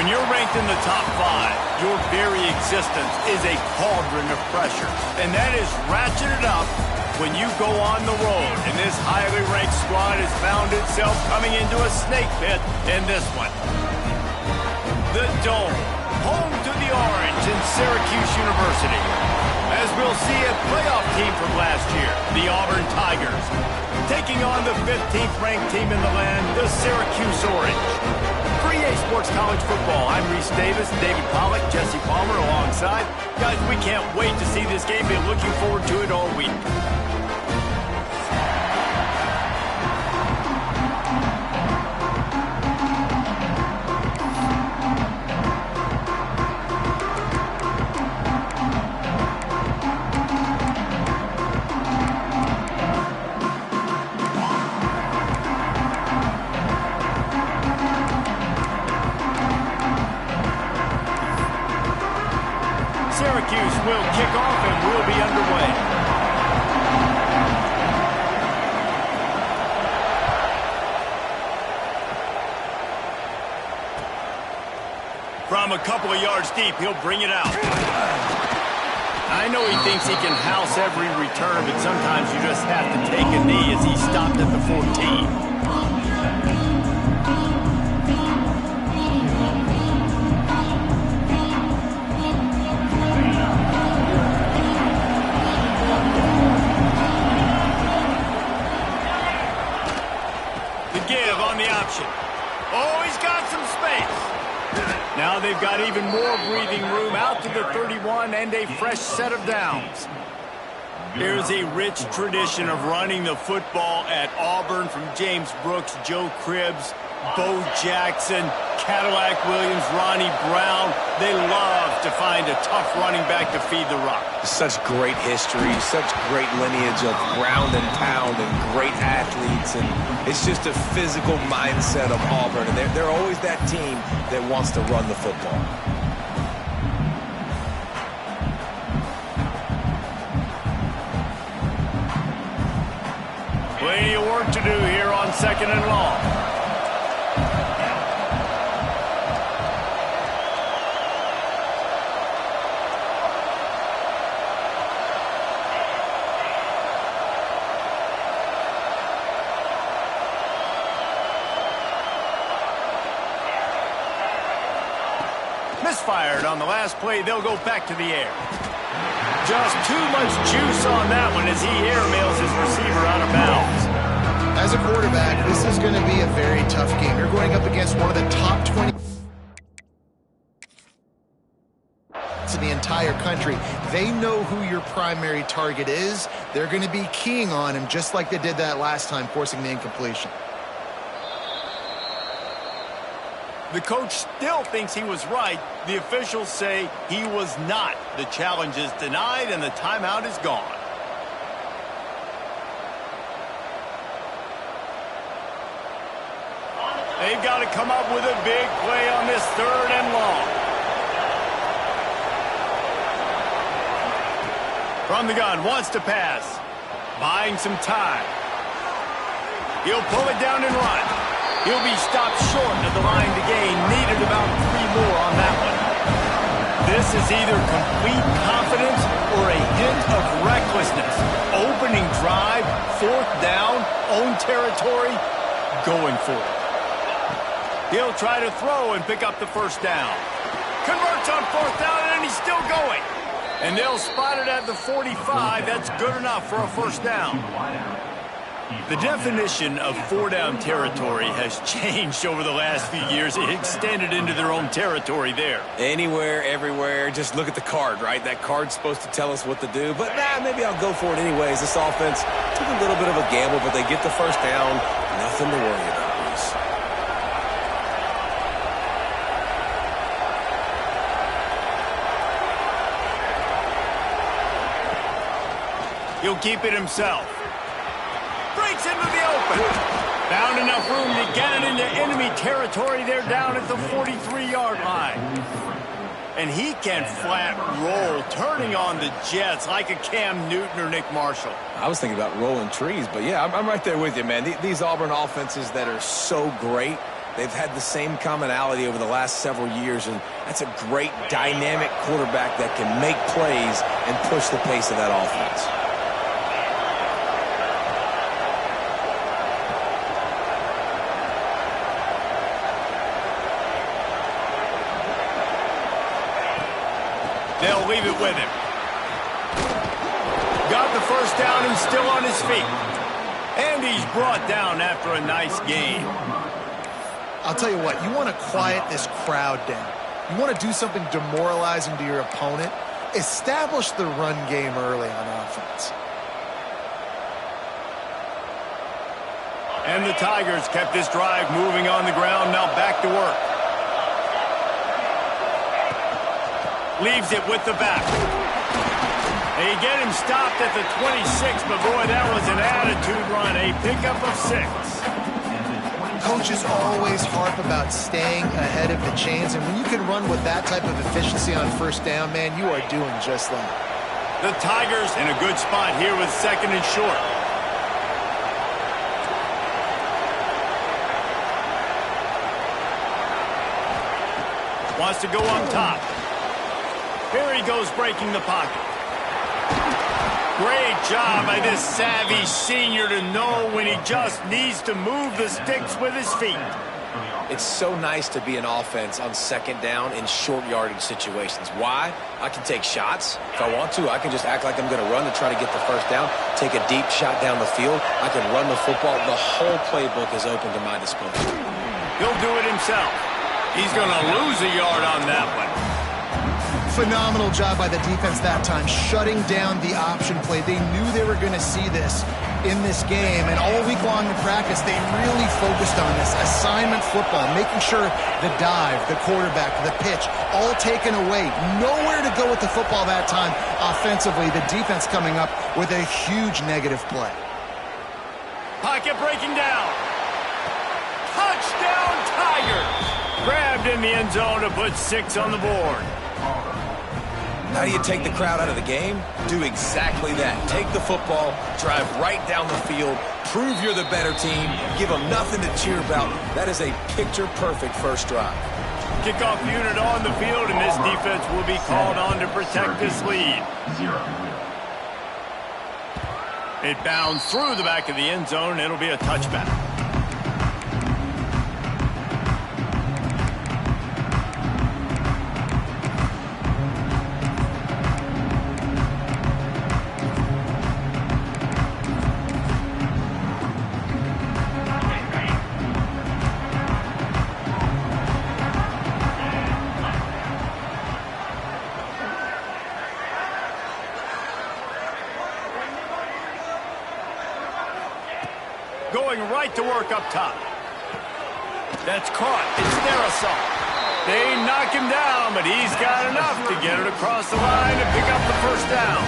When you're ranked in the top 5, your very existence is a cauldron of pressure. And that is ratcheted up when you go on the road. And this highly ranked squad has found itself coming into a snake pit in this one. The Dome, home to the Orange in Syracuse University. As we'll see a playoff team from last year, the Auburn Tigers, taking on the 15th ranked team in the land, the Syracuse Orange. For EA Sports College Football, I'm Reese Davis, David Pollack, Jesse Palmer alongside. Guys, we can't wait to see this game. Been looking forward to it all week. Syracuse will kick off and will be underway. From a couple of yards deep, he'll bring it out. I know he thinks he can house every return, but sometimes you just have to take a knee as he stopped at the 14. Oh, he's got some space. Now they've got even more breathing room out to the 31 and a fresh set of downs. There's a rich tradition of running the football at Auburn from James Brooks, Joe Cribbs, Bo Jackson, Cadillac Williams, Ronnie Brown. They love to find a tough running back to feed the rock. Such great history, such great lineage of ground and pound and great athletes. And it's just a physical mindset of Auburn. And they're always that team that wants to run the football. Plenty of work to do here on 2nd and long. Misfired on the last play. They'll go back to the air. Just too much juice on that one as he airmails his receiver out of bounds. As a quarterback, this is going to be a very tough game. You're going up against one of the top 20 in the entire country. They know who your primary target is. They're going to be keying on him just like they did that last time, forcing the incompletion. The coach still thinks he was right. The officials say he was not. The challenge is denied and the timeout is gone. They've got to come up with a big play on this 3rd and long. From the gun, wants to pass. Buying some time. He'll pull it down and run. He'll be stopped short of the line to gain. Needed about 3 more on that one. This is either complete confidence or a hint of recklessness. Opening drive, 4th down, own territory, going for it. He'll try to throw and pick up the 1st down. Converts on 4th down, and he's still going. And they'll spot it at the 45. That's good enough for a 1st down. The definition of 4-down territory has changed over the last few years. It extended into their own territory there. Anywhere, everywhere, just look at the card, right? That card's supposed to tell us what to do, but maybe I'll go for it anyways. This offense took a little bit of a gamble, but they get the 1st down. Nothing to worry about, Reese. He'll keep it himself. Breaks into the open. Found enough room to get it into enemy territory. They're down at the 43-yard line. And he can flat roll, turning on the Jets like a Cam Newton or Nick Marshall. I was thinking about rolling trees, but yeah, I'm right there with you, man. These Auburn offenses that are so great, They've had the same commonality over the last several years, and that's a great dynamic quarterback that can make plays and push the pace of that offense. They'll leave it with him. Got the first down and still on his feet. And he's brought down after a nice game. I'll tell you what, you want to quiet this crowd down. You want to do something demoralizing to your opponent. Establish the run game early on offense. And the Tigers kept this drive moving on the ground. Now back to work. Leaves it with the back. They get him stopped at the 26, but boy, that was an attitude run. A pickup of 6. Coaches always harp about staying ahead of the chains, and when you can run with that type of efficiency on first down, man, you are doing just that. The Tigers in a good spot here with 2nd and short. Wants to go up top. Here he goes breaking the pocket. Great job by this savvy senior to know when he just needs to move the sticks with his feet. It's so nice to be an offense on 2nd down in short yardage situations. Why? I can take shots. If I want to, I can just act like I'm going to run to try to get the first down, take a deep shot down the field. I can run the football. The whole playbook is open to my disposal. He'll do it himself. He's going to lose a yard on that one. Phenomenal job by the defense that time, shutting down the option play. They knew they were going to see this in this game, and all week long in practice, they really focused on this assignment football, making sure the dive, the quarterback, the pitch, all taken away. Nowhere to go with the football that time offensively. The defense coming up with a huge negative play. Pocket breaking down. Touchdown, Tigers! Grabbed in the end zone to put 6 on the board. How do you take the crowd out of the game? Do exactly that. Take the football, drive right down the field, prove you're the better team, give them nothing to cheer about. That is a picture-perfect first drive. Kickoff unit on the field, and this defense will be called on to protect this lead. It bounds through the back of the end zone. It'll be a touchback. Going right to work up top. That's caught. It's Darrisaw. They knock him down, but he's got enough to get it across the line and pick up the first down.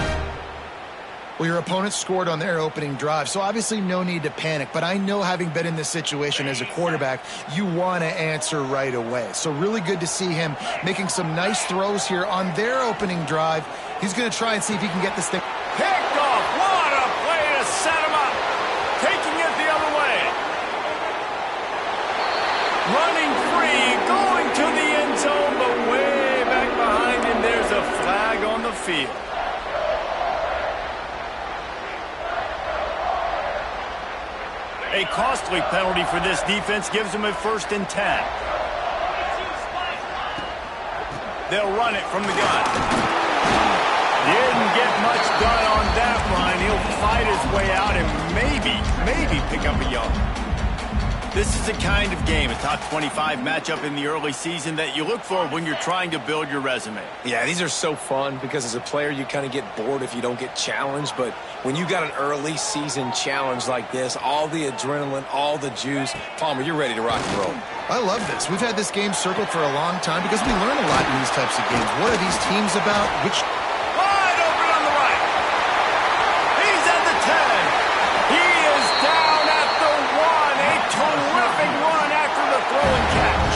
Well, your opponent scored on their opening drive, so obviously no need to panic. But I know, having been in this situation as a quarterback, you want to answer right away. So really good to see him making some nice throws here on their opening drive. He's going to try and see if he can get this thing Picked off. What a play to set him up. Taking it the other way. Running free, going to the end zone, but way back behind him, there's a flag on the field. A costly penalty for this defense gives them a 1st and 10. They'll run it from the gun. Didn't get much done on that run. He'll fight his way out and maybe pick up a yard. This is the kind of game, a top 25 matchup in the early season, that you look for when you're trying to build your resume. Yeah, these are so fun because as a player, you kind of get bored if you don't get challenged. But when you got an early season challenge like this, all the adrenaline, all the juice, Palmer, you're ready to rock and roll. I love this. We've had this game circled for a long time because we learn a lot in these types of games. What are these teams about? Wide open on the right. He's at the 10. He is down at the 1. A terrific run after the throw and catch.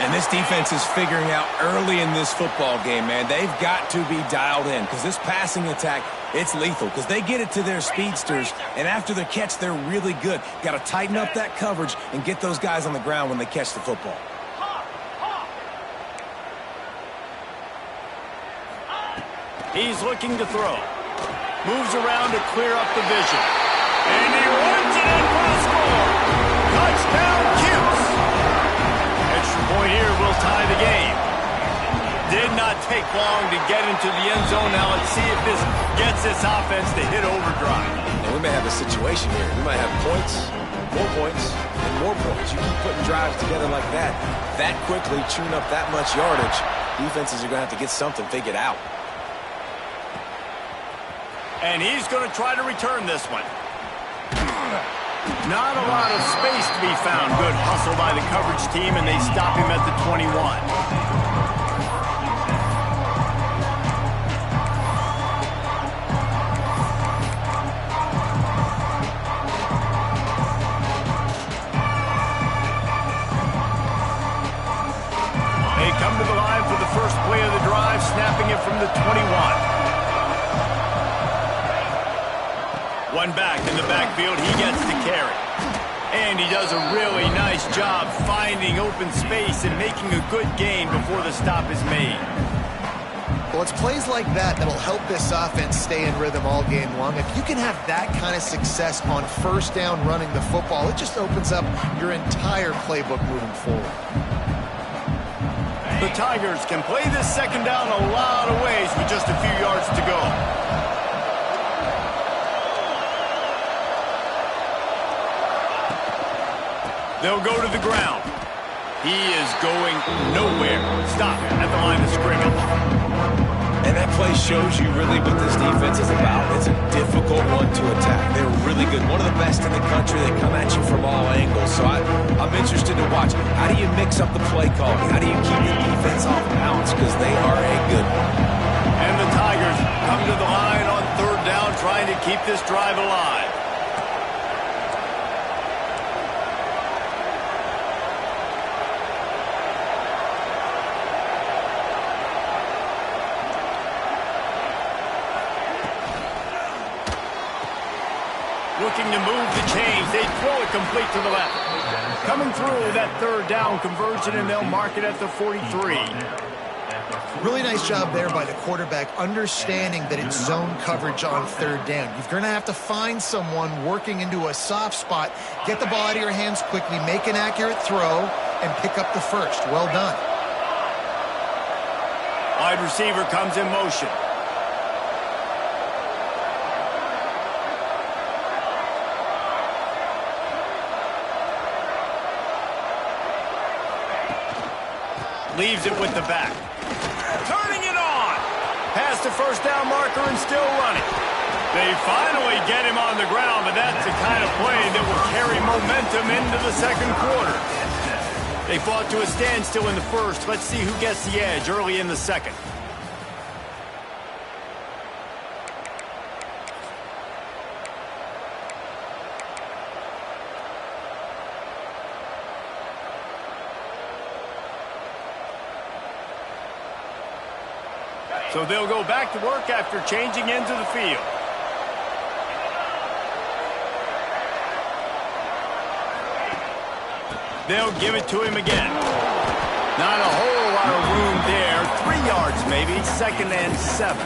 And this defense is figuring out early in this football game, man. They've got to be dialed in because this passing attack, it's lethal because they get it to their speedsters, and after the catch, they're really good. Got to tighten up that coverage and get those guys on the ground when they catch the football. He's looking to throw. Moves around to clear up the vision. And he runs it in for the score. Touchdown, Cuse. Extra point here will tie the game. Did not take long to get into the end zone. Now let's see if this gets this offense to hit overdrive. And we may have a situation here. We might have points, and more points. You keep putting drives together like that quickly, chewing up that much yardage, defenses are going to have to get something figured out. And he's going to try to return this one. Not a lot of space to be found. Good hustle by the coverage team, and they stop him at the 21. They come to the line for the first play of the drive, snapping it from the 21. One back in the backfield, he gets the carry. And he does a really nice job finding open space and making a good gain before the stop is made. Well, it's plays like that that'll help this offense stay in rhythm all game long. If you can have that kind of success on first down running the football, it just opens up your entire playbook moving forward. The Tigers can play this second down a lot of ways with just a few yards to go. They'll go to the ground. He is going nowhere. Stop at the line of scrimmage. And that play shows you really what this defense is about. It's a difficult one to attack. They're really good. One of the best in the country. They come at you from all angles. So I'm interested to watch. How do you mix up the play calling? How do you keep the defense off balance? Because they are a good one. And the Tigers come to the line on third down, trying to keep this drive alive. Looking to move the chains. They throw it complete to the left. Coming through that third down conversion, and they'll mark it at the 43. Really nice job there by the quarterback, understanding that it's zone coverage on third down. You're going to have to find someone working into a soft spot, get the ball out of your hands quickly, make an accurate throw, and pick up the first. Well done. Wide receiver comes in motion. Leaves it with the back. Turning it on. Past the first down marker and still running. They finally get him on the ground, but that's the kind of play that will carry momentum into the second quarter. They fought to a standstill in the first. Let's see who gets the edge early in the second. So they'll go back to work after changing into the field. They'll give it to him again. Not a whole lot of room there. 3 yards maybe, 2nd and 7.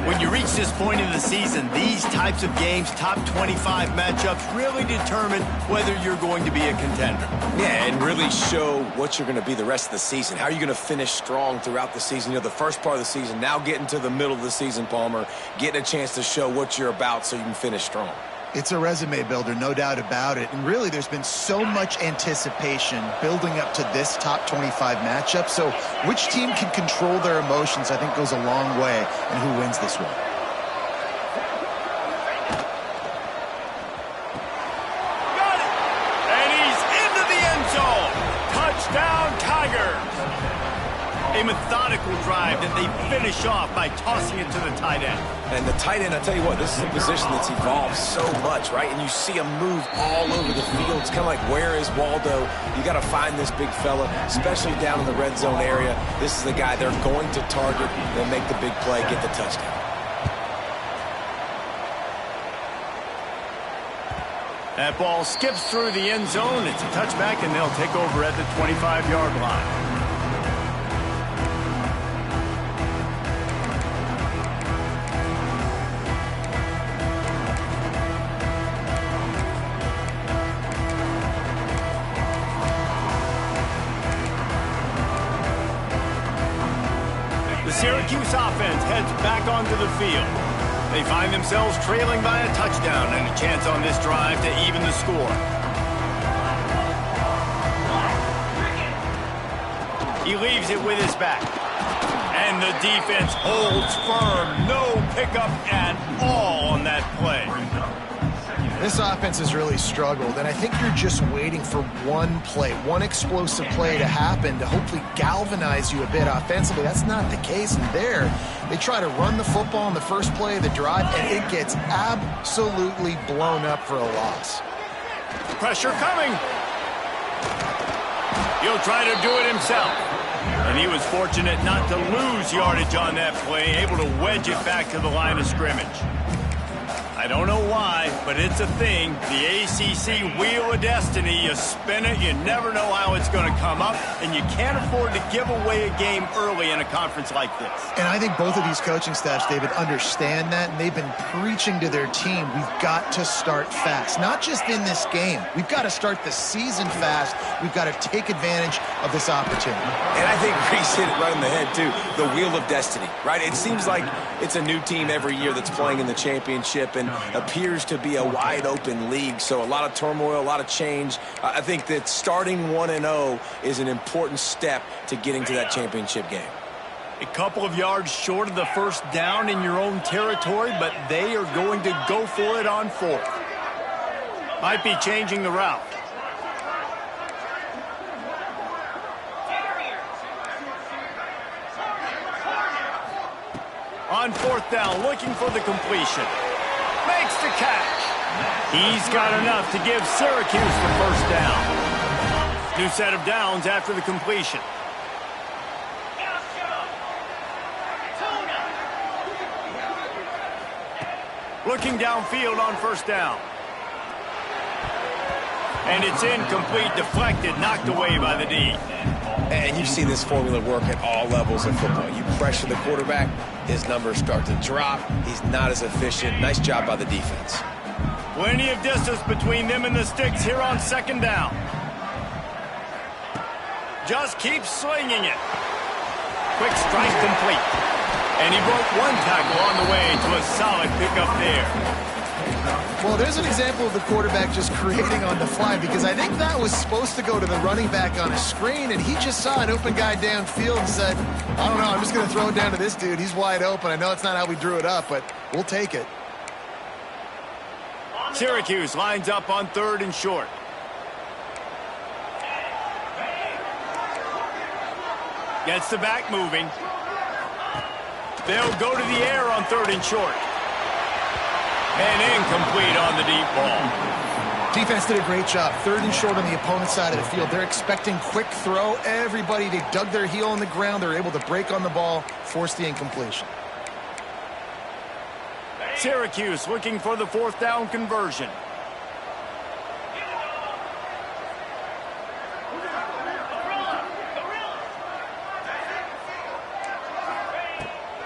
When you reach this point in the season, these types of games, top 25 matchups, really determine whether you're going to be a contender. Yeah, and really show what you're going to be the rest of the season. How are you going to finish strong throughout the season? You know, the first part of the season, now getting to the middle of the season, Palmer, getting a chance to show what you're about so you can finish strong. It's a resume builder, no doubt about it. And really, there's been so much anticipation building up to this top 25 matchup. So which team can control their emotions, I think, goes a long way in who wins this one. Got it! And he's into the end zone. Touchdown, Tigers! A methodical drive that they finish off by tossing it to the tight end. And the tight end, I tell you what, this is a position that's evolved so much, right? And you see him move all over the field. It's kind of like, where is Waldo? You got to find this big fella, especially down in the red zone area. This is the guy they're going to target. They'll make the big play, get the touchdown. That ball skips through the end zone. It's a touchback, and they'll take over at the 25-yard line. The Syracuse offense heads back onto the field. They find themselves trailing by a touchdown and a chance on this drive to even the score. He leaves it with his back. And the defense holds firm. No pickup at all on that play. This offense has really struggled, and I think you're just waiting for one play, one explosive play to happen to hopefully galvanize you a bit offensively. That's not the case, and there they try to run the football in the first play of the drive, and it gets absolutely blown up for a loss. Pressure coming. He'll try to do it himself. And he was fortunate not to lose yardage on that play, able to wedge it back to the line of scrimmage. I don't know why, but it's a thing. The ACC Wheel of Destiny, you spin it, you never know how it's going to come up, and you can't afford to give away a game early in a conference like this. And I think both of these coaching staffs, David, understand that, and they've been preaching to their team, we've got to start fast. Not just in this game. We've got to start the season fast. We've got to take advantage of this opportunity. And I think Reese hit it right in the head, too. The Wheel of Destiny, right? It seems like it's a new team every year that's playing in the championship and appears to be a wide-open league. So a lot of turmoil, a lot of change. I think that starting 1-0 is an important step to getting to that championship game. A couple of yards short of the first down in your own territory, but they are going to go for it on fourth. Might be changing the route. On fourth down, looking for the completion. Makes the catch. He's got enough to give Syracuse the first down. New set of downs after the completion. Looking downfield on first down. And it's incomplete, deflected, knocked away by the D. And you've seen this formula work at all levels of football. You pressure the quarterback, his numbers start to drop. He's not as efficient. Nice job by the defense. Plenty of distance between them and the sticks here on second down. Just keeps slinging it. Quick strike complete. And he broke one tackle on the way to a solid pickup there. Well, there's an example of the quarterback just creating on the fly, because I think that was supposed to go to the running back on a screen, and he just saw an open guy downfield and said, I don't know, I'm just going to throw it down to this dude. He's wide open. I know it's not how we drew it up, but we'll take it. Syracuse lines up on third and short. Gets the back moving. They'll go to the air on third and short. And incomplete on the deep ball. Defense did a great job. Third and short on the opponent's side of the field. They're expecting quick throw. Everybody, they dug their heel on the ground. They're able to break on the ball, force the incompletion. Syracuse looking for the fourth down conversion.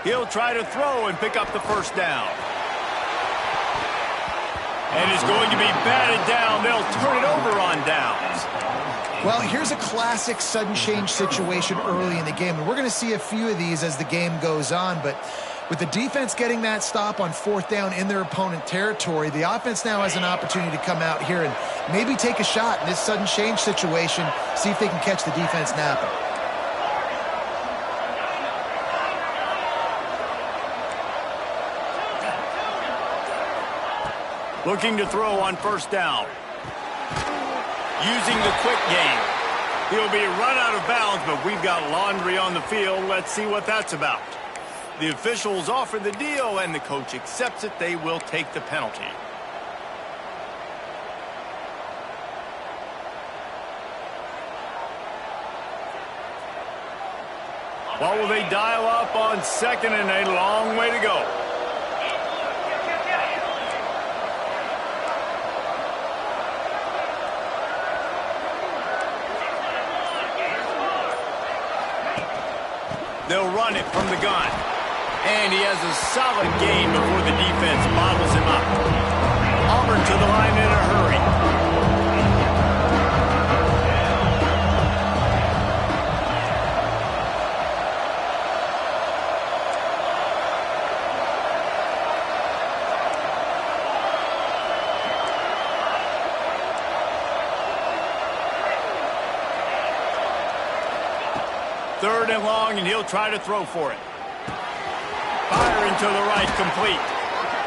He'll try to throw and pick up the first down. And it's going to be batted down. They'll turn it over on downs. Well, here's a classic sudden change situation early in the game. And we're going to see a few of these as the game goes on. But with the defense getting that stop on fourth down in their opponent territory, the offense now has an opportunity to come out here and maybe take a shot in this sudden change situation, see if they can catch the defense napping. Looking to throw on first down. Using the quick game. He'll be run out of bounds, but we've got laundry on the field. Let's see what that's about. The officials offer the deal, and the coach accepts it. They will take the penalty. What will they dial up on second and a long way to go? They'll run it from the gun. And he has a solid gain before the defense bottles him up. Auburn to the line in a hurry. Third and long, and he'll try to throw for it. Fire into the right, complete.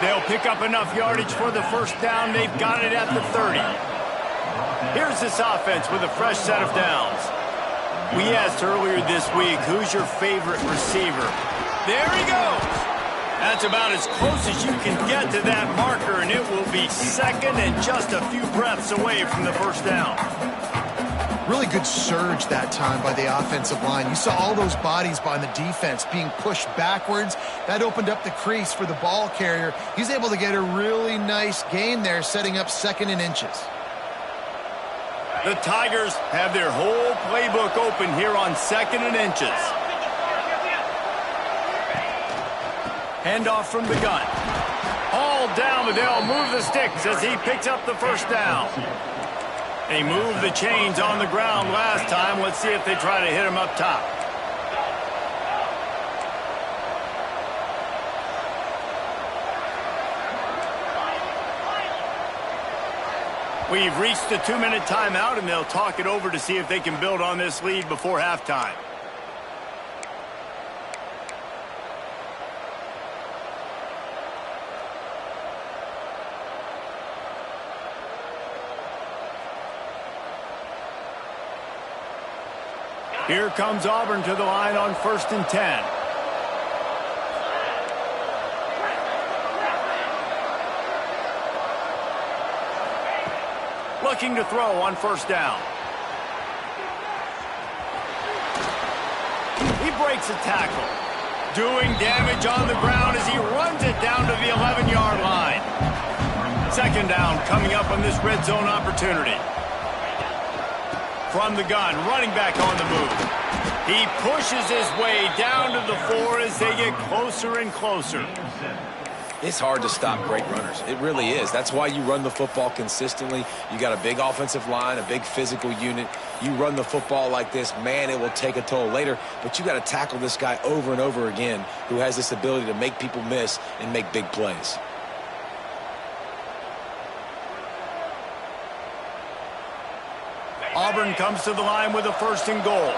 They'll pick up enough yardage for the first down. They've got it at the 30. Here's this offense with a fresh set of downs. We asked earlier this week, who's your favorite receiver? There he goes. That's about as close as you can get to that marker, and it will be second and just a few breaths away from the first down. Really good surge that time by the offensive line. You saw all those bodies by the defense being pushed backwards. That opened up the crease for the ball carrier. He's able to get a really nice gain there, setting up second and inches. The Tigers have their whole playbook open here on second and inches. Handoff from the gun. All down, but they'll move the sticks as he picks up the first down. They moved the chains on the ground last time. Let's see if they try to hit him up top. We've reached the 2-minute timeout, and they'll talk it over to see if they can build on this lead before halftime. Here comes Auburn to the line on 1st and 10. Looking to throw on first down. He breaks a tackle. Doing damage on the ground as he runs it down to the 11-yard line. Second down coming up on this red zone opportunity. From the gun, running back on the move. He pushes his way down to the 4 as they get closer and closer. It's hard to stop great runners. It really is. That's why you run the football consistently. You got a big offensive line, a big physical unit. You run the football like this, man, it will take a toll later. But you got to tackle this guy over and over again who has this ability to make people miss and make big plays. Auburn comes to the line with a 1st and goal.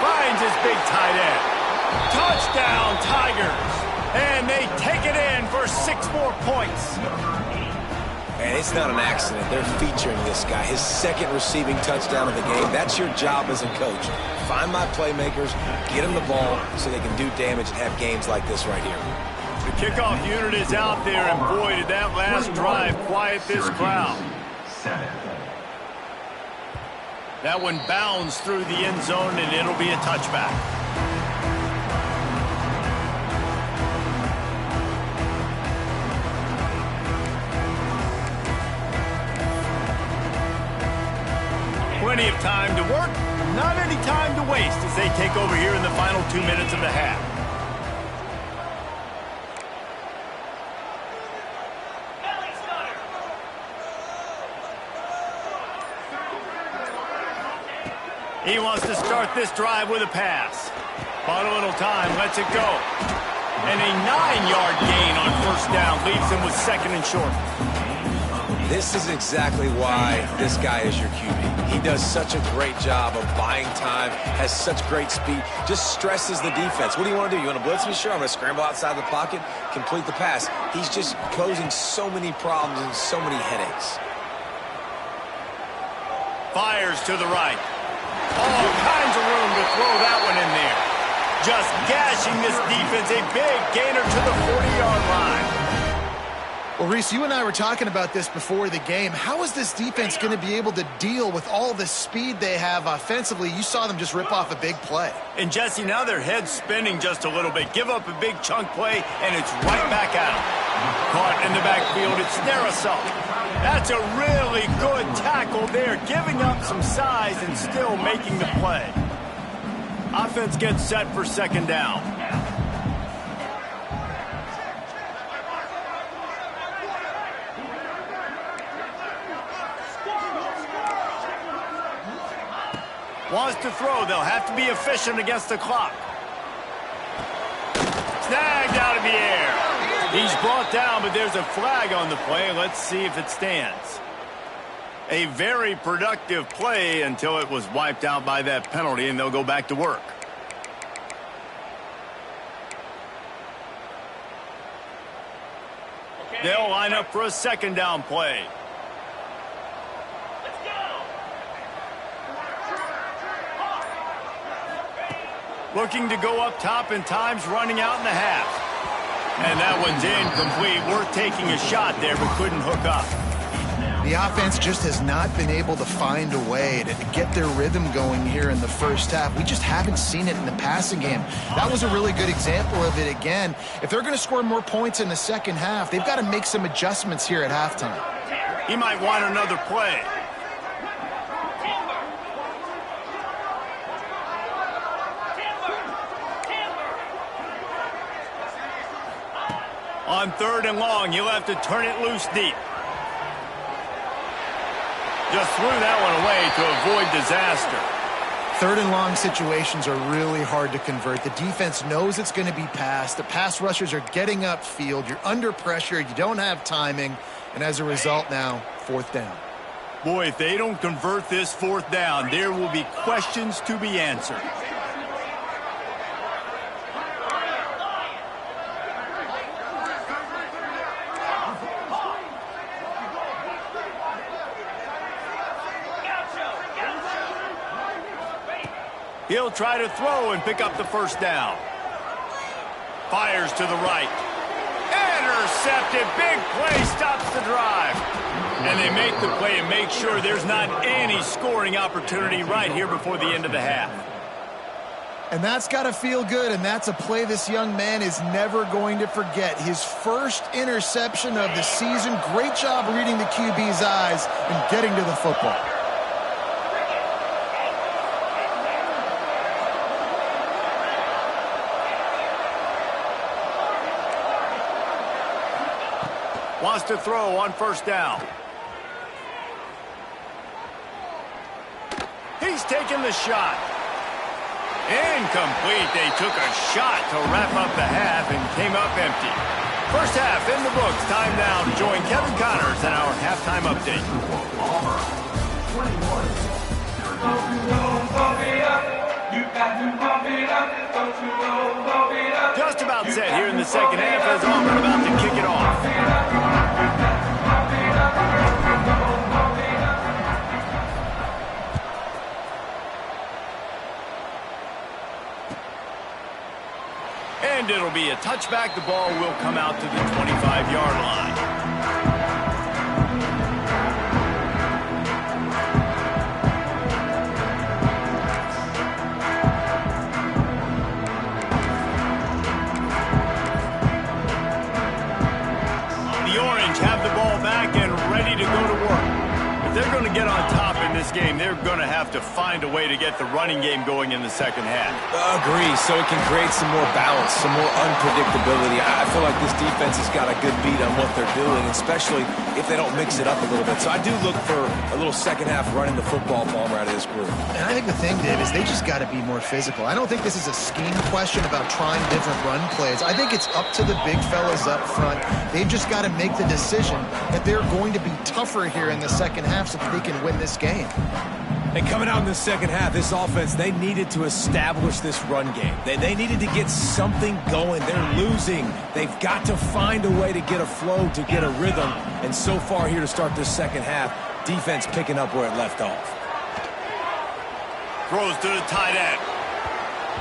Finds his big tight end. Touchdown, Tigers. And they take it in for 6 more points. And it's not an accident. They're featuring this guy. His 2nd receiving touchdown of the game. That's your job as a coach. Find my playmakers, get them the ball so they can do damage and have games like this right here. The kickoff unit is out there, and boy, did that last drive quiet this crowd. That one bounds through the end zone, and it'll be a touchback. Plenty of time to work, not any time to waste as they take over here in the final 2 minutes of the half. He wants to start this drive with a pass. Bought a little time, lets it go. And a 9-yard gain on first down leaves him with 2nd and short. This is exactly why this guy is your QB. He does such a great job of buying time, has such great speed, just stresses the defense. What do you want to do? You want to blitz me? Sure, I'm going to scramble outside the pocket, complete the pass. He's just posing so many problems and so many headaches. Fires to the right. All kinds of room to throw that one in there. Just gashing this defense, a big gainer to the 40-yard line. Well, Reese, you and I were talking about this before the game. How is this defense going to be able to deal with all the speed they have offensively? You saw them just rip off a big play. And, Jesse, now their head's spinning just a little bit. Give up a big chunk play, and it's right back out. Caught in the backfield, it's Darrisaw. That's a really good tackle there, giving up some size and still making the play. Offense gets set for second down. Wants to throw. They'll have to be efficient against the clock. Snagged out of the air. He's brought down, but there's a flag on the play. Let's see if it stands. A very productive play until it was wiped out by that penalty, and they'll go back to work. They'll line up for a second down play. Looking to go up top, and time's running out in the half. And that one's incomplete. Worth taking a shot there, but couldn't hook up. The offense just has not been able to find a way to get their rhythm going here in the first half. We just haven't seen it in the passing game. That was a really good example of it again. If they're going to score more points in the second half, they've got to make some adjustments here at halftime. He might want another play. On third and long, you'll have to turn it loose deep. Just threw that one away to avoid disaster. Third and long situations are really hard to convert. The defense knows it's going to be passed. The pass rushers are getting upfield. You're under pressure. You don't have timing. And as a result now, fourth down. Boy, if they don't convert this fourth down, there will be questions to be answered. He'll try to throw and pick up the first down. Fires to the right. Intercepted. Big play stops the drive. And they make the play and make sure there's not any scoring opportunity right here before the end of the half. And that's got to feel good, and that's a play this young man is never going to forget. His first interception of the season. Great job reading the QB's eyes and getting to the football. Wants to throw on first down. He's taking the shot. Incomplete. They took a shot to wrap up the half and came up empty. First half in the books. Time now to join Kevin Connors in our halftime update. Just about set here in the second half as Auburn about to kick it off. And it'll be a touchback. The ball will come out to the 25-yard line. The Orange have the ball back and ready to go to work. If they're going to get on top in this game, they're going to have to find a way to get the running game going in the second half. Agree, so it can create some more balance, some more unpredictability. I feel like this defense has got a good beat on what they're doing, especially if they don't mix it up a little bit. So I do look for a little second half running the football Palmer out of this group. And I think the thing, Dave, is they just got to be more physical. I don't think this is a scheme question about trying different run plays. I think it's up to the big fellas up front. They've just got to make the decision that they're going to be tougher here in the second half so that they can win this game. And coming out in the second half, this offense, they needed to establish this run game. They needed to get something going. They're losing. They've got to find a way to get a flow, to get a rhythm. And so far here to start this second half, defense picking up where it left off. Throws to the tight end.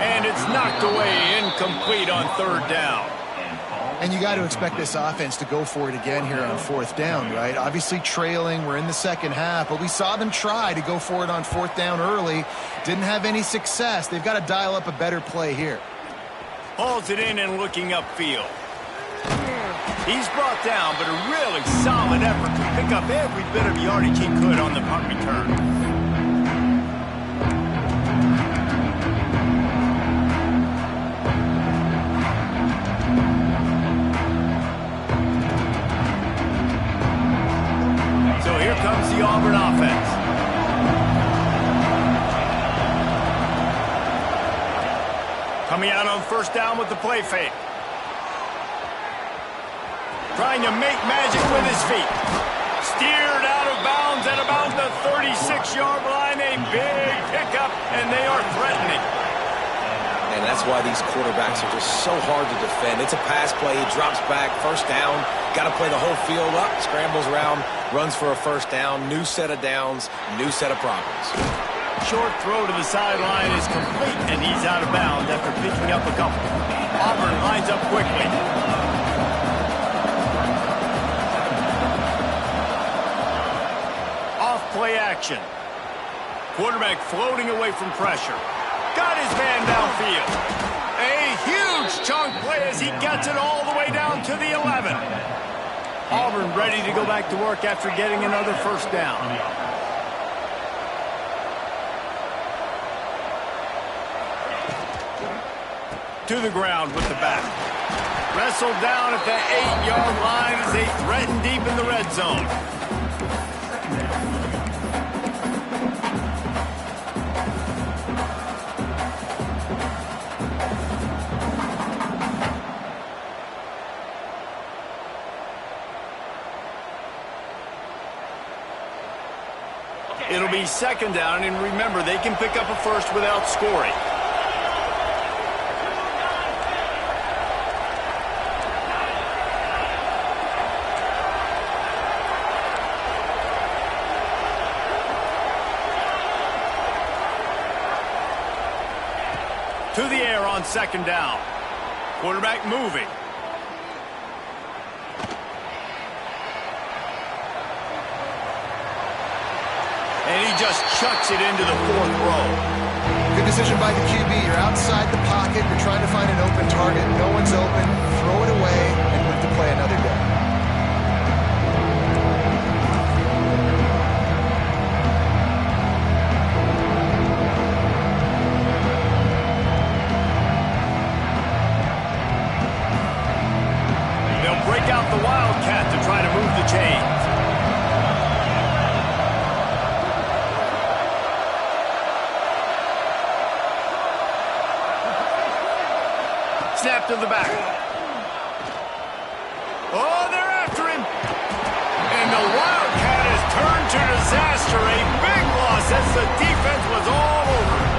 And it's knocked away, incomplete on third down. And you got to expect this offense to go for it again here on fourth down, right? Obviously trailing, we're in the second half, but we saw them try to go for it on fourth down early. Didn't have any success. They've got to dial up a better play here. Hauls it in and looking upfield. He's brought down, but a really solid effort to pick up every bit of yardage he could on the punt return. Here comes the Auburn offense. Coming out on first down with the play fake. Trying to make magic with his feet. Steered out of bounds at about the 36-yard line. A big pickup, and they are threatening. And that's why these quarterbacks are just so hard to defend. It's a pass play. He drops back. First down. Got to play the whole field up. Scrambles around. Runs for a first down. New set of downs. New set of problems. Short throw to the sideline is complete, and he's out of bounds after picking up a couple. Auburn lines up quickly. Off play action. Quarterback floating away from pressure. Got his man downfield. A huge chunk play as he gets it all the way down to the 11. Auburn ready to go back to work after getting another first down. To the ground with the back. Wrestled down at the 8-yard line as they threaten deep in the red zone. It'll be second down, and remember, they can pick up a first without scoring. To the air on second down. Quarterback moving. And he just chucks it into the fourth row. Good decision by the QB. You're outside the pocket. You're trying to find an open target. No one's open. Throw it away and move to play another down. They'll break out the Wildcat to try to move the chains. Snap to the back. Oh, they're after him. And the Wildcat has turned to disaster. A big loss as the defense was all over it.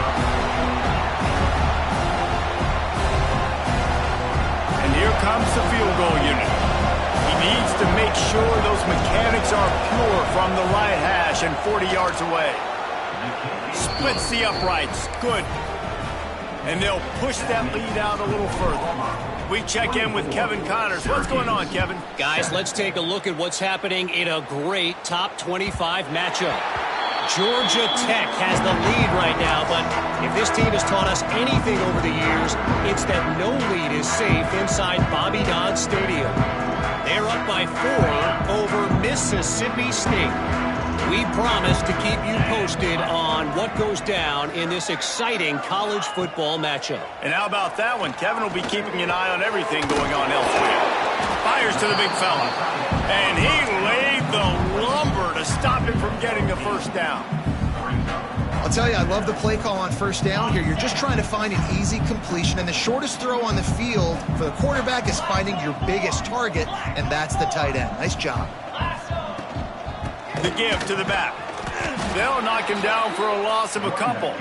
And here comes the field goal unit. He needs to make sure those mechanics are pure from the right hash and 40 yards away. Splits the uprights. Good. And they'll push that lead out a little further. We check in with Kevin Connors. What's going on, Kevin? Guys, let's take a look at what's happening in a great top 25 matchup. Georgia Tech has the lead right now, but if this team has taught us anything over the years, it's that no lead is safe inside Bobby Dodd Stadium. They're up by 4 over Mississippi State. We promise to keep you posted on what goes down in this exciting college football matchup. And how about that one? Kevin will be keeping an eye on everything going on elsewhere. Fires to the big fella. And he laid the lumber to stop him from getting the first down. I'll tell you, I love the play call on first down here. You're just trying to find an easy completion, and the shortest throw on the field for the quarterback is finding your biggest target, and that's the tight end. Nice job. The give to the back. They'll knock him down for a loss of a couple.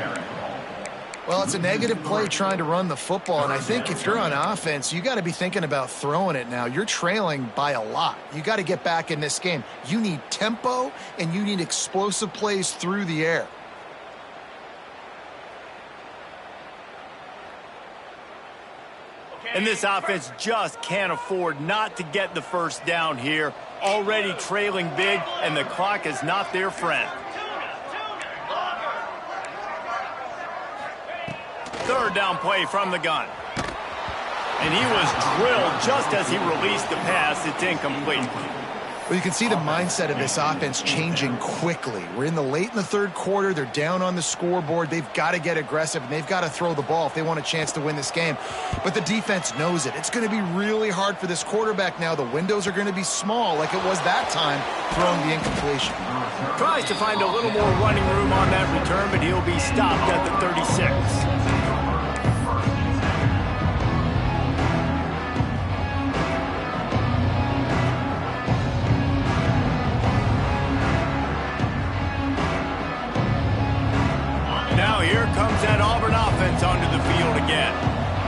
Well, it's a negative play trying to run the football, and I think if you're on offense, you got to be thinking about throwing it now. You're trailing by a lot. You got to get back in this game. You need tempo, and you need explosive plays through the air. And this offense just can't afford not to get the first down here. Already trailing big, and the clock is not their friend. Third down play from the gun. And he was drilled just as he released the pass. It's incomplete. Well, you can see the mindset of this offense changing quickly. We're in the third quarter. They're down on the scoreboard. They've got to get aggressive, and they've got to throw the ball if they want a chance to win this game. But the defense knows it. It's going to be really hard for this quarterback now. The windows are going to be small like it was that time throwing the incompletion. Tries to find a little more running room on that return, but he'll be stopped at the 36. Comes that Auburn offense onto the field again.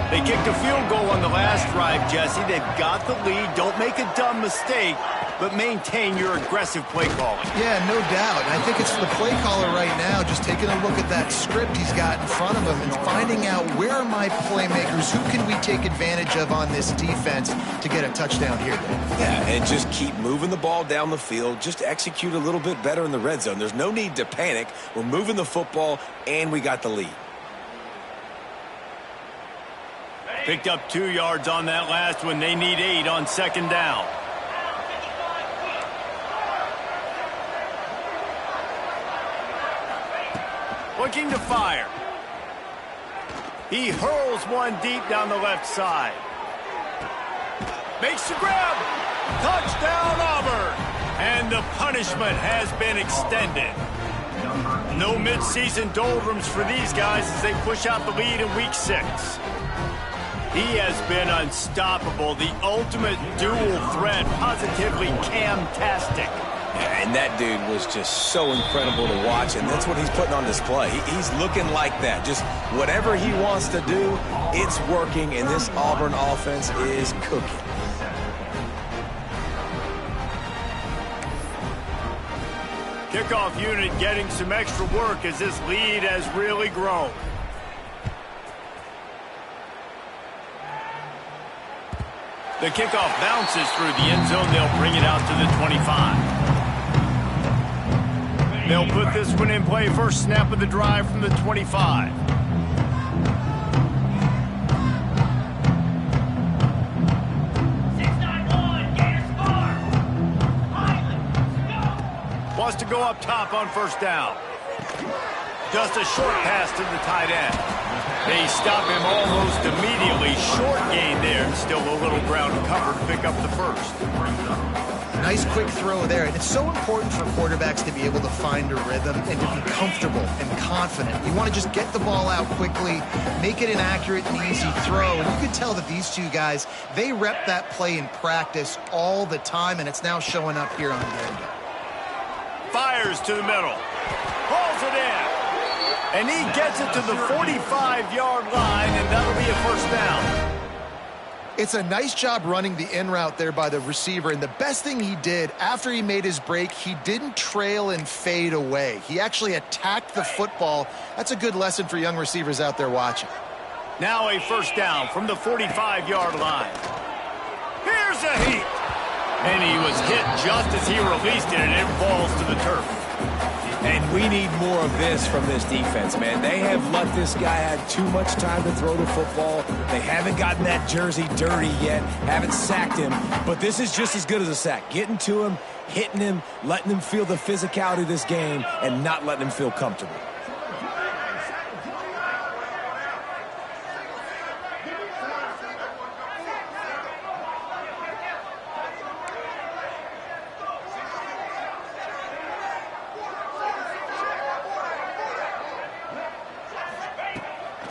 They kicked a field goal on the last drive, Jesse. They've got the lead. Don't make a dumb mistake, but maintain your aggressive play calling. Yeah, no doubt. And I think it's the play caller right now just taking a look at that script he's got in front of him and finding out where are my playmakers, who can we take advantage of on this defense to get a touchdown here. Yeah, and just keep moving the ball down the field. Just execute a little bit better in the red zone. There's no need to panic. We're moving the football, and we got the lead. Picked up 2 yards on that last one. They need 8 on second down. Looking to fire. He hurls one deep down the left side. Makes the grab. Touchdown, Auburn. And the punishment has been extended. No midseason doldrums for these guys as they push out the lead in week 6. He has been unstoppable. The ultimate dual threat. Positively Cam-tastic. Yeah, and that dude was just so incredible to watch, and that's what he's putting on display. He's looking like that. Just whatever he wants to do, it's working, and this Auburn offense is cooking. Kickoff unit getting some extra work as this lead has really grown. The kickoff bounces through the end zone. They'll bring it out to the 25. They'll put this one in play. First snap of the drive from the 25. Wants to go up top on first down. Just a short pass to the tight end. They stop him almost immediately. Short gain there. Still a little ground cover to pick up the first. Nice quick throw there. And it's so important for quarterbacks to be able to find a rhythm and to be comfortable and confident. You want to just get the ball out quickly, make it an accurate and easy throw. And you can tell that these two guys, they rep that play in practice all the time, and it's now showing up here on game day. Fires to the middle. Pulls it in. And he gets it to the 45-yard line, and that'll be a first down. It's a nice job running the in route there by the receiver, and the best thing he did after he made his break, he didn't trail and fade away. He actually attacked the football. That's a good lesson for young receivers out there watching. Now a first down from the 45-yard line. Here's a heat. And he was hit just as he released it, and it falls to the turf. And we need more of this from this defense, man. They have let this guy have too much time to throw the football. They haven't gotten that jersey dirty yet, haven't sacked him. But this is just as good as a sack. Getting to him, hitting him, letting him feel the physicality of this game, and not letting him feel comfortable.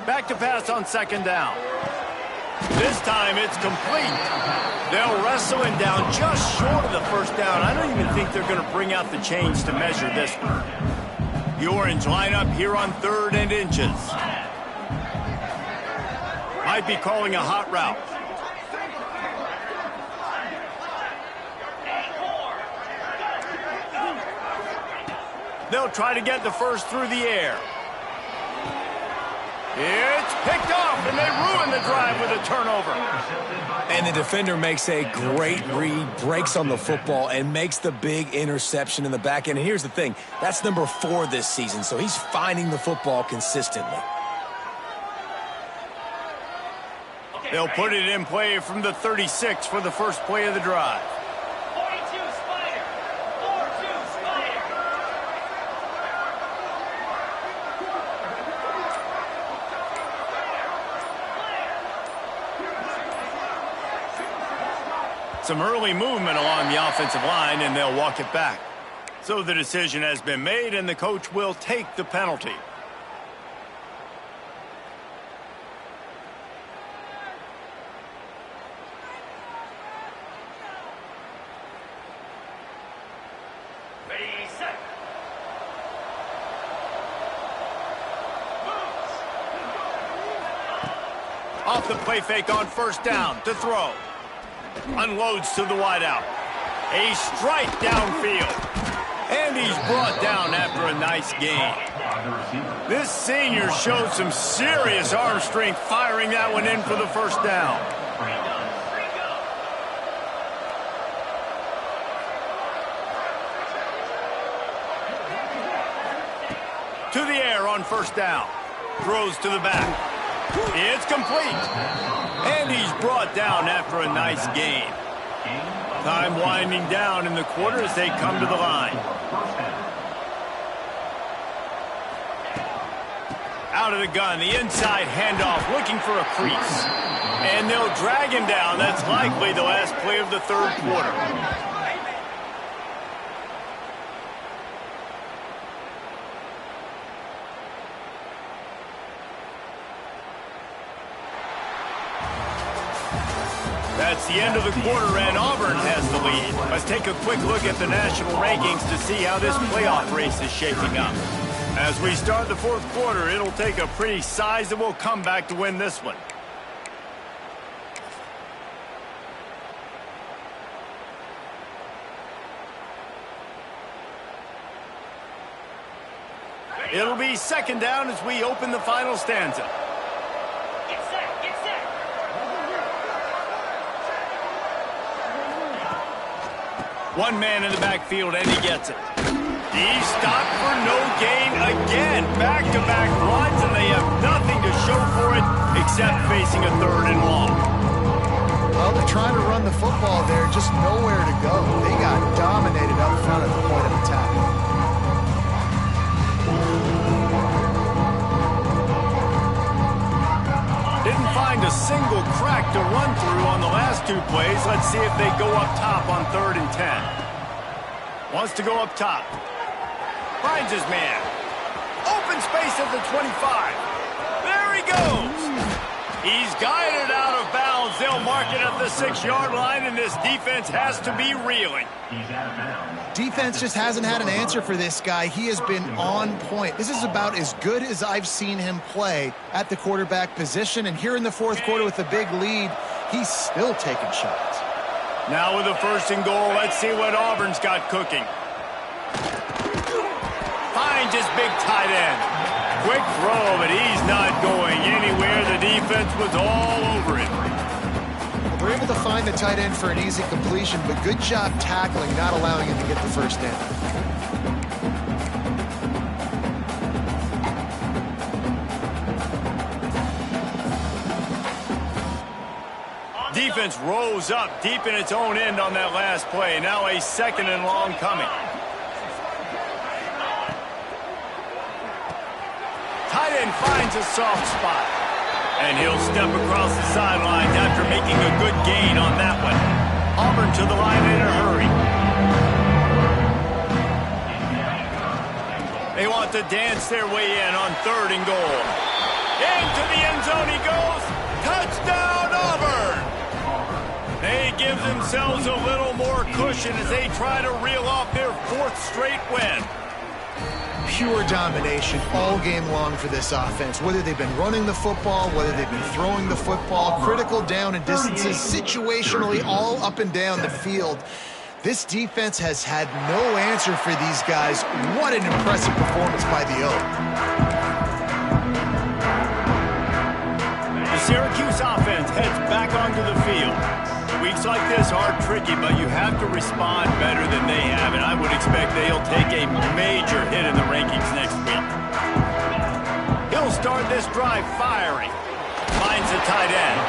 Back to pass on second down. This time it's complete. They'll wrestle him down just short of the first down. I don't even think they're going to bring out the chains to measure this one. The Orange line up here on 3rd and inches. Might be calling a hot route. They'll try to get the first through the air. It's picked off, and they ruin the drive with a turnover. And the defender makes a great read, breaks on the football, and makes the big interception in the back end. And here's the thing, that's number 4 this season, so he's finding the football consistently. They'll put it in play from the 36 for the first play of the drive. Some early movement along the offensive line, and they'll walk it back. So the decision has been made, and the coach will take the penalty. Ready, set. Off the play fake on first down to throw. Unloads to the wideout. A strike downfield. And he's brought down after a nice gain. This senior showed some serious arm strength firing that one in for the first down. To the air on first down. Throws to the back. It's complete. And he's brought down after a nice gain. Time winding down in the quarter as they come to the line. Out of the gun, the inside handoff, looking for a crease. And they'll drag him down. That's likely the last play of the 3rd quarter. That's the end of the quarter, and Auburn has the lead. Let's take a quick look at the national rankings to see how this playoff race is shaping up. As we start the 4th quarter, it'll take a pretty sizable comeback to win this one. It'll be second down as we open the final stanza. One man in the backfield, and he gets it. He's stopped for no gain again. Back-to-back runs, and they have nothing to show for it except facing a 3rd and long. Well, they're trying to run the football there, just nowhere to go. They got dominated up front at the point of attack. Didn't find a single crack to run through on the last 2 plays. Let's see if they go up top on 3rd and 10. Wants to go up top. Finds his man. Open space at the 25. There he goes. He's guided out of bounds. They'll mark it at the 6-yard line, and this defense has to be reeling. Defense just hasn't had an answer for this guy. He has been on point. This is about as good as I've seen him play at the quarterback position. And here in the 4th quarter with a big lead, he's still taking shots. Now with a 1st and goal, let's see what Auburn's got cooking. Finds his big tight end. Quick throw, but he's not going anywhere. The defense was all over him. We're able to find the tight end for an easy completion, but good job tackling, not allowing him to get the first down. defense rose up deep in its own end on that last play. Now a 2nd and long coming. Tight end finds a soft spot. And he'll step across the sidelines after making a good gain on that one. Auburn to the line in a hurry. They want to dance their way in on 3rd and goal. Into the end zone he goes. Touchdown, Auburn! They give themselves a little more cushion as they try to reel off their 4th straight win. Pure domination all game long for this offense. Whether they've been running the football, whether they've been throwing the football, critical down and distances, situationally all up and down the field. This defense has had no answer for these guys. What an impressive performance by the Oak. The Syracuse offense heads back onto the field. Weeks like this are tricky, but you have to respond better than they have, and I would expect they'll take a major hit in the rankings next week. He'll start this drive firing. Finds the tight end.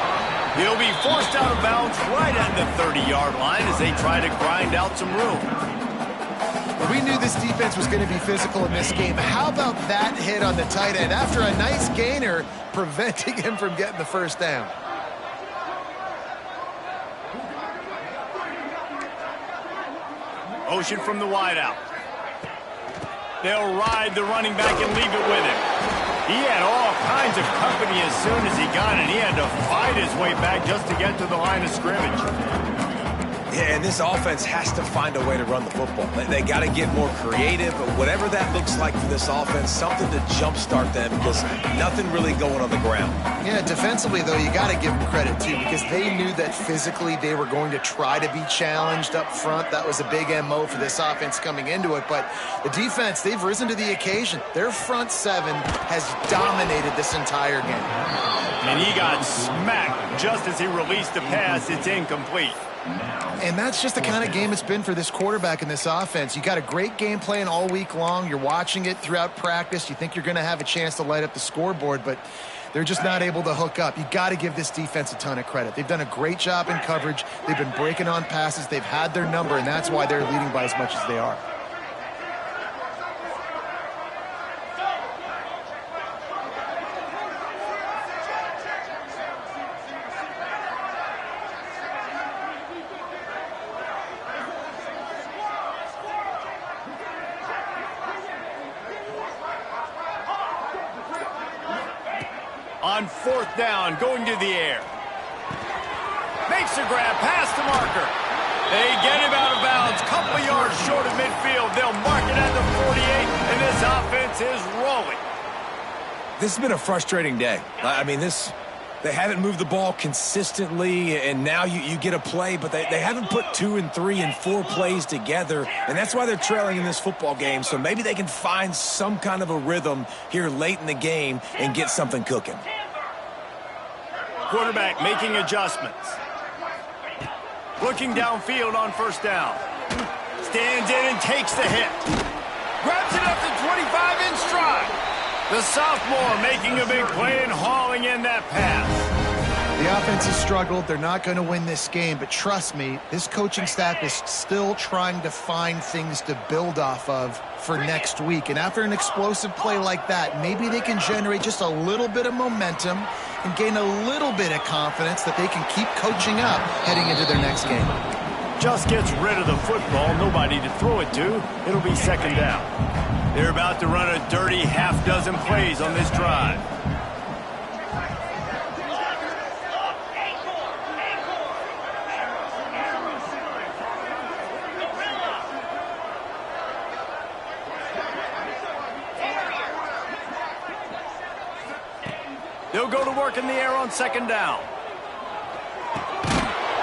He'll be forced out of bounds right at the 30-yard line as they try to grind out some room. We knew this defense was going to be physical in this game. How about that hit on the tight end after a nice gainer preventing him from getting the 1st down? Motion from the wideout. They'll ride the running back and leave it with him. He had all kinds of company as soon as he got it. He had to fight his way back just to get to the line of scrimmage. Yeah, and this offense has to find a way to run the football. They got to get more creative, but whatever that looks like for this offense, something to jumpstart them because nothing really going on the ground. Yeah, defensively, though, you got to give them credit, too, because they knew that physically they were going to try to be challenged up front. That was a big MO for this offense coming into it, but the defense, they've risen to the occasion. Their front 7 has dominated this entire game. And he got smacked just as he released the pass. It's incomplete. And that's just the kind of game it's been for this quarterback in this offense. You got a great game plan all week long. You're watching it throughout practice. You think you're going to have a chance to light up the scoreboard, but they're just not able to hook up. You got to give this defense a ton of credit. They've done a great job in coverage. They've been breaking on passes. They've had their number, and that's why they're leading by as much as they are. On 4th down, going to the air. Makes a grab past the marker. They get him out of bounds. Couple of yards short of midfield. They'll mark it at the 48, and this offense is rolling. This has been a frustrating day. I mean, they haven't moved the ball consistently, and now you get a play, but they haven't put 2 and 3 and 4 plays together, and that's why they're trailing in this football game. So maybe they can find some kind of a rhythm here late in the game and get something cooking. Quarterback making adjustments. Looking downfield on 1st down. Stands in and takes the hit. Grabs it up to 25 in stride. The sophomore making a big play and hauling in that pass. The offense has struggled. They're not going to win this game, but trust me, this coaching staff is still trying to find things to build off of for next week. And after an explosive play like that, maybe they can generate just a little bit of momentum and gain a little bit of confidence that they can keep coaching up heading into their next game. Just gets rid of the football, nobody to throw it to. It'll be 2nd down. They're about to run a dirty half-dozen plays on this drive. They'll go to work in the air on 2nd down.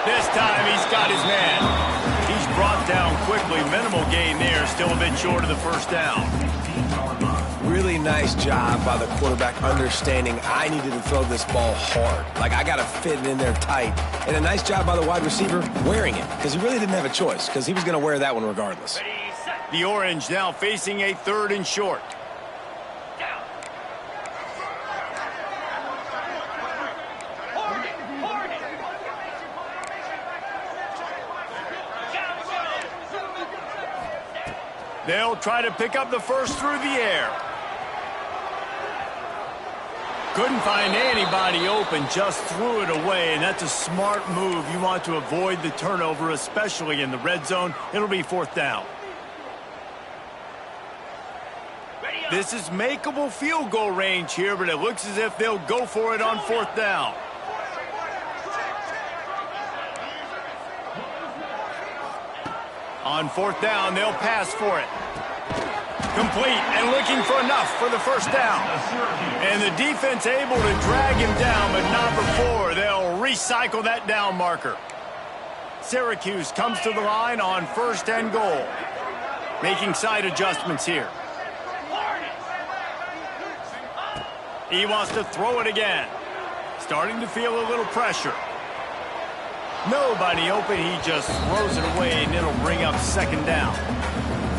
This time he's got his man. He's brought down quickly. Minimal gain there. Still a bit short of the 1st down. Really nice job by the quarterback understanding I needed to throw this ball hard. Like, I got to fit it in there tight. And a nice job by the wide receiver wearing it because he really didn't have a choice because he was going to wear that one regardless. The Orange now facing a 3rd and short. They'll try to pick up the first through the air. Couldn't find anybody open, just threw it away, and that's a smart move. You want to avoid the turnover, especially in the red zone. It'll be 4th down. This is makeable field goal range here, but it looks as if they'll go for it on 4th down. On 4th down, they'll pass for it. Complete and looking for enough for the first down. And the defense able to drag him down, but not before they'll recycle that down marker. Syracuse comes to the line on 1st and goal. Making side adjustments here. He wants to throw it again. Starting to feel a little pressure. Nobody open, he just throws it away, and it'll bring up 2nd down.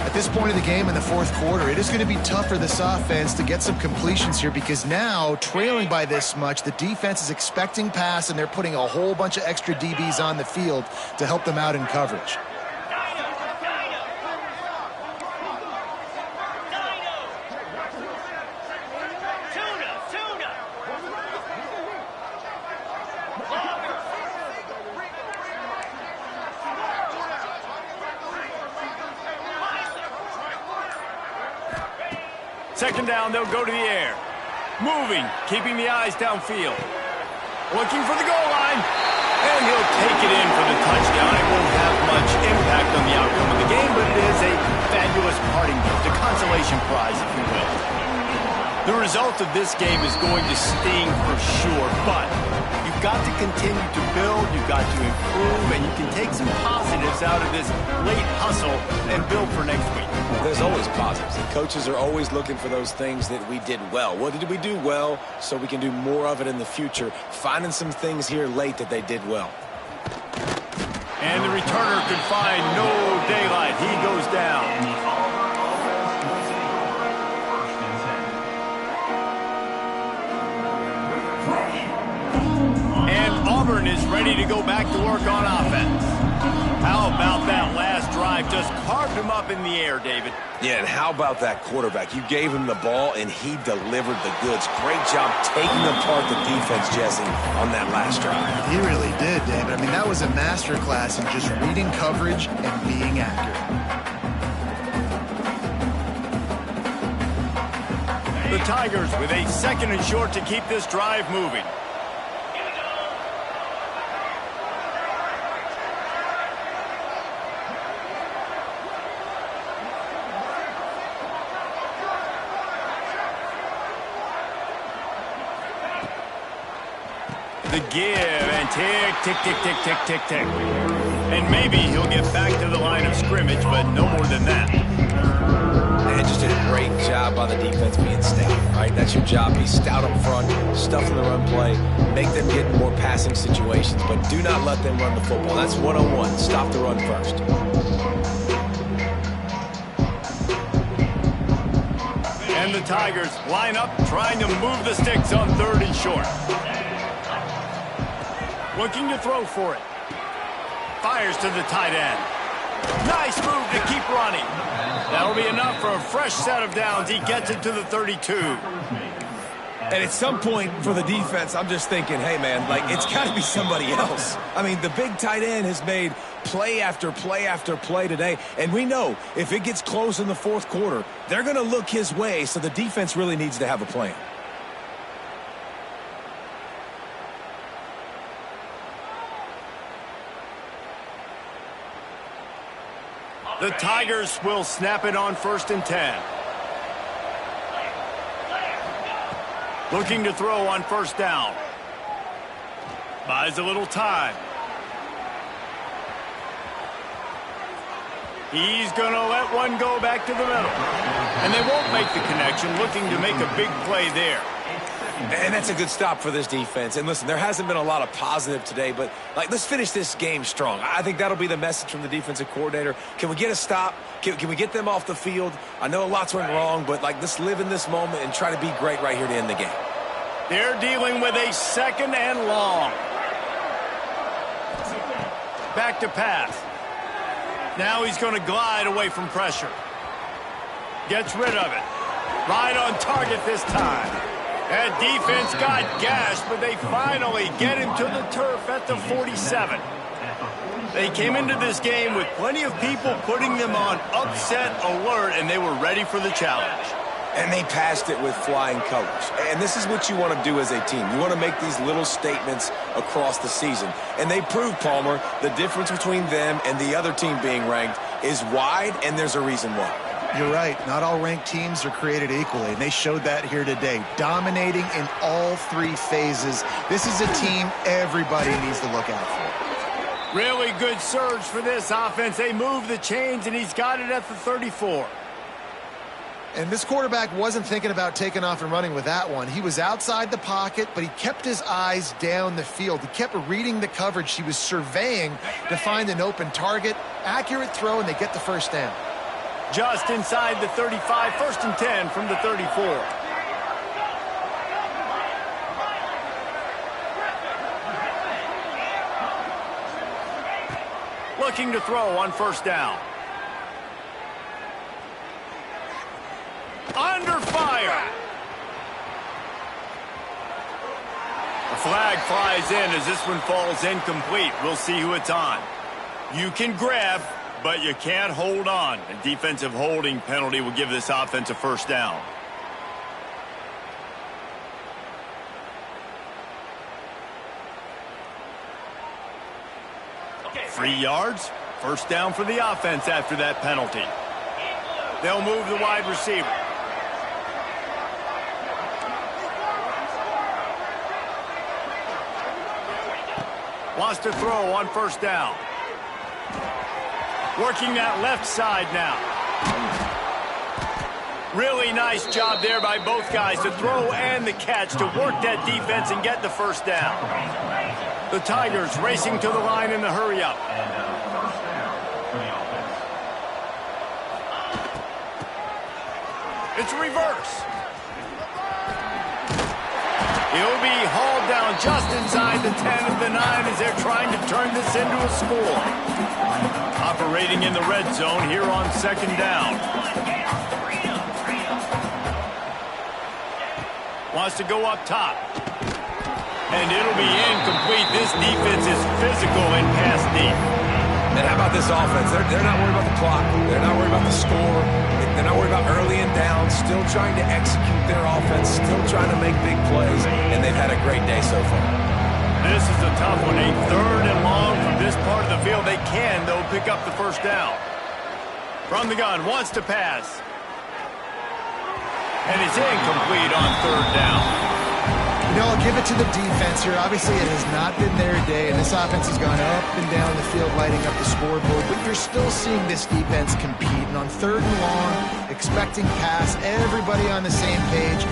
At this point of the game in the 4th quarter, it is going to be tough for this offense to get some completions here because now, trailing by this much, the defense is expecting pass, and they're putting a whole bunch of extra DBs on the field to help them out in coverage. Second down, they'll go to the air. Moving, keeping the eyes downfield. Looking for the goal line. And he'll take it in for the touchdown. It won't have much impact on the outcome of the game, but it is a fabulous parting gift, a consolation prize, if you will. The result of this game is going to sting for sure, but you've got to continue to build, you've got to improve, and you can take some positives out of this late hustle and build for next week. There's always positives. The coaches are always looking for those things that we did well. What did we do well so we can do more of it in the future? Finding some things here late that they did well. And the returner could find no daylight. He goes down. And Auburn is ready to go back to work on offense. How about that last drive? Just carved him up in the air, David. Yeah, and how about that quarterback? You gave him the ball, and he delivered the goods. Great job taking apart the defense, Jesse, on that last drive. He really did, David. I mean, that was a masterclass in just reading coverage and being accurate. The Tigers with a 2nd and short to keep this drive moving. The give and tick, tick, tick, tick, tick, tick, tick. And maybe he'll get back to the line of scrimmage, but no more than that. And just did a great job by the defense being stout, right? That's your job. Be stout up front, stuff in the run play, make them get in more passing situations, but do not let them run the football. That's 101. Stop the run first. And the Tigers line up, trying to move the sticks on 3rd and short. Looking to throw for it. Fires to the tight end. Nice move to keep running. That'll be enough for a fresh set of downs. He gets it to the 32. And at some point for the defense, I'm just thinking, hey, man, like, it's got to be somebody else. I mean, the big tight end has made play after play after play today. And we know if it gets close in the 4th quarter, they're going to look his way, so the defense really needs to have a plan. The Tigers will snap it on 1st and 10. Looking to throw on 1st down. Buys a little time. He's going to let one go back to the middle. And they won't make the connection, looking to make a big play there. And that's a good stop for this defense. And listen, there hasn't been a lot of positive today, but like, let's finish this game strong. I think that'll be the message from the defensive coordinator. Can we get a stop? Can we get them off the field? I know lots went wrong, but like, let's live in this moment and try to be great right here to end the game. They're dealing with a 2nd and long. Back to pass. Now he's going to glide away from pressure. Gets rid of it. Right on target this time. That defense got gashed, but they finally get him to the turf at the 47. They came into this game with plenty of people putting them on upset alert, and they were ready for the challenge. And they passed it with flying colors. And this is what you want to do as a team. You want to make these little statements across the season. And they proved, Palmer, the difference between them and the other team being ranked is wide, and there's a reason why. You're right. Not all ranked teams are created equally, and they showed that here today, dominating in all three phases. This is a team everybody needs to look out for. Really good surge for this offense. They move the chains, and he's got it at the 34. And this quarterback wasn't thinking about taking off and running with that one. He was outside the pocket, but he kept his eyes down the field. He kept reading the coverage. He was surveying to find an open target. Accurate throw, and they get the first down. Just inside the 35, 1st and 10 from the 34. Looking to throw on 1st down. Under fire. A flag flies in as this one falls incomplete. We'll see who it's on. You can grab, but you can't hold on. A defensive holding penalty will give this offense a 1st down. Okay. 3 yards. 1st down for the offense after that penalty. They'll move the wide receiver. Wants to throw on 1st down. Working that left side now. Really nice job there by both guys to throw and the catch to work that defense and get the 1st down. The Tigers racing to the line in the hurry-up. It's reverse. He'll be hauled down just inside the 10 of the 9 as they're trying to turn this into a score. Operating in the red zone here on 2nd down. Wants to go up top. And it'll be incomplete. This defense is physical and pass deep. And how about this offense? They're not worried about the clock. They're not worried about the score. They're not worried about early and down. Still trying to execute their offense. Still trying to make big plays. And they've had a great day so far. This is a tough one. A 3rd and long from this part of the field. They can, though, pick up the 1st down. From the gun, wants to pass. And it's incomplete on 3rd down. You know, I'll give it to the defense here. Obviously, it has not been their day, and this offense has gone up and down the field, lighting up the scoreboard, but you're still seeing this defense compete. And on 3rd and long, expecting pass, everybody on the same page,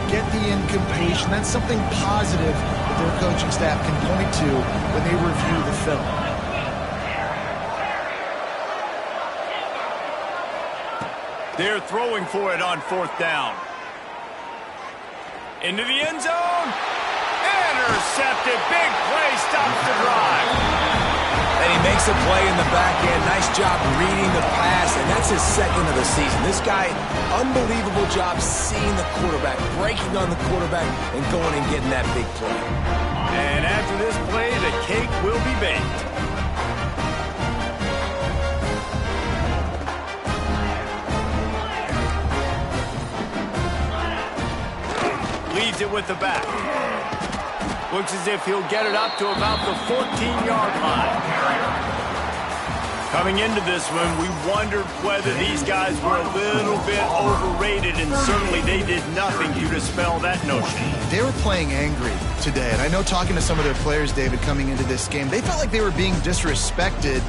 get the incompletion. That's something positive that their coaching staff can point to when they review the film. They're throwing for it on 4th down. Into the end zone. Intercepted. Big play. Stops the drive. And he makes a play in the back end. Nice job reading the pass, and that's his 2nd of the season. This guy, unbelievable job seeing the quarterback, breaking on the quarterback, and going and getting that big play. And after this play, the cake will be baked. Leads it with the back. Looks as if he'll get it up to about the 14-yard line. Coming into this one, we wondered whether these guys were a little bit overrated, and certainly they did nothing to dispel that notion. They were playing angry today, and I know talking to some of their players, David, coming into this game, they felt like they were being disrespected.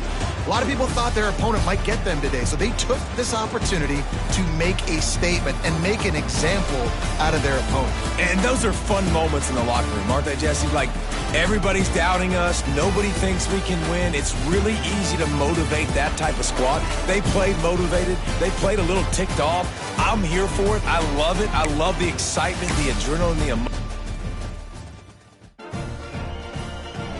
A lot of people thought their opponent might get them today, so they took this opportunity to make a statement and make an example out of their opponent. And those are fun moments in the locker room, aren't they, Jesse? Like, everybody's doubting us. Nobody thinks we can win. It's really easy to motivate that type of squad. They played motivated. They played a little ticked off. I'm here for it. I love it. I love the excitement, the adrenaline, the emotion.